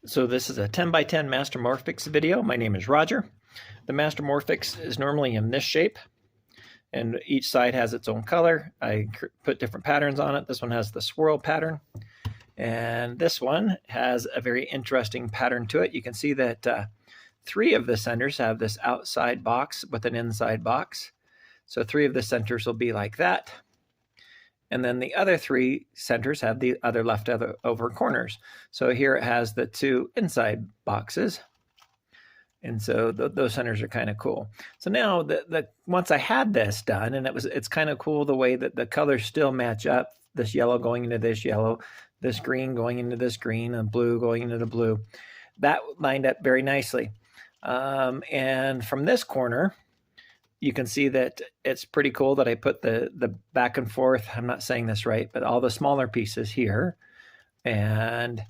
So this is a 10 by 10 Mastermorphix video. My name is Roger. The Mastermorphix is normally in this shape, and each side has its own color. I put different patterns on it. This one has the swirl pattern, and this one has a very interesting pattern to it. You can see that 3 of the centers have this outside box with an inside box. So 3 of the centers will be like that. And then the other 3 centers have the other leftover corners. So here it has the 2 inside boxes. And so those centers are kind of cool. So now once I had this done, and it's kind of cool the way that the colors still match up, this yellow going into this yellow, this green going into this green, and blue going into the blue. That lined up very nicely. And from this corner, you can see that it's pretty cool that I put the back and forth, I'm not saying this right, but all the smaller pieces here, and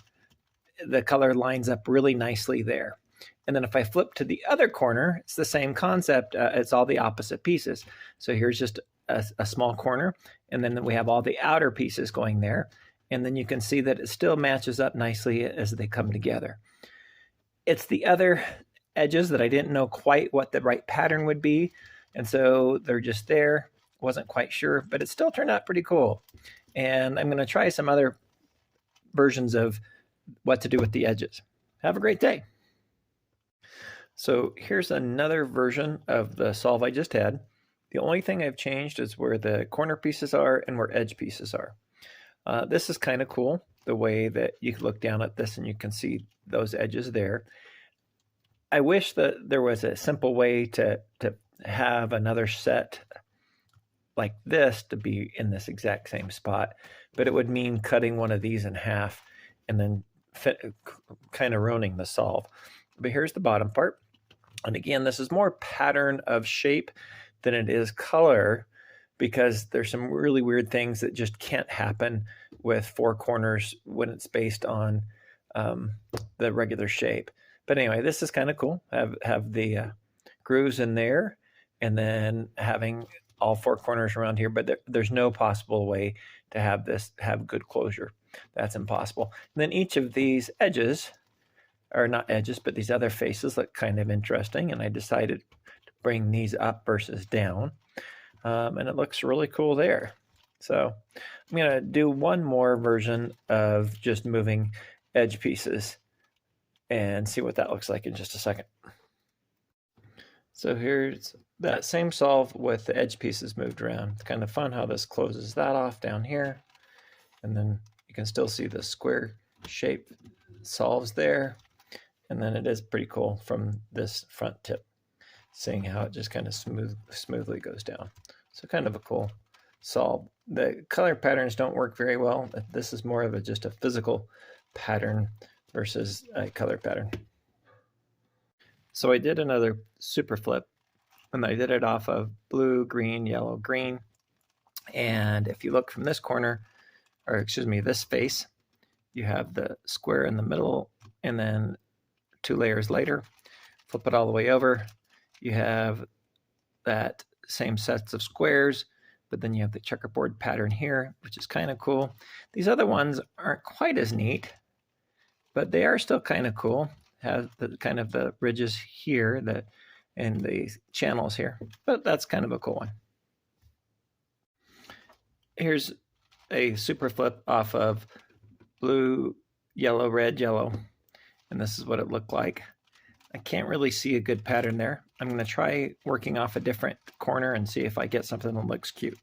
the color lines up really nicely there. And then if I flip to the other corner, it's the same concept. It's all the opposite pieces. So here's just a small corner, and then we have all the outer pieces going there. And then you can see that it still matches up nicely as they come together. It's the other edges that I didn't know quite what the right pattern would be. And so they're just there. Wasn't quite sure, but it still turned out pretty cool. And I'm going to try some other versions of what to do with the edges. Have a great day. So here's another version of the solve I just had. The only thing I've changed is where the corner pieces are and where edge pieces are. This is kind of cool, the way that you can look down at this and you can see those edges there. I wish that there was a simple way to have another set like this to be in this exact same spot, but it would mean cutting one of these in half and then kind of ruining the solve. But here's the bottom part. And again, this is more pattern of shape than it is color, because there's some really weird things that just can't happen with 4 corners when it's based on the regular shape. But anyway, this is kind of cool. Have the grooves in there, and then having all 4 corners around here, but there's no possible way to have this have good closure. That's impossible. And then each of these edges, or not edges, but these other faces look kind of interesting, and I decided to bring these up versus down, and it looks really cool there. So I'm going to do one more version of just moving edge pieces and see what that looks like in just a second. So here's that same solve with the edge pieces moved around. It's kind of fun how this closes that off down here. And then you can still see the square shape solves there. And then it is pretty cool from this front tip, seeing how it just kind of smoothly goes down. So kind of a cool solve. The color patterns don't work very well. This is more of just a physical pattern versus a color pattern. So I did another super flip, and I did it off of blue, green, yellow, green. And if you look from this corner, or excuse me, this face, you have the square in the middle, and then 2 layers later, flip it all the way over, you have that same sets of squares, but then you have the checkerboard pattern here, which is kind of cool. These other ones aren't quite as neat, but they are still kind of cool. Have the kind of the ridges here and the channels here, but that's kind of a cool one. Here's a super flip off of blue, yellow, red, yellow, and this is what it looked like. I can't really see a good pattern there. I'm going to try working off a different corner and see if I get something that looks cute.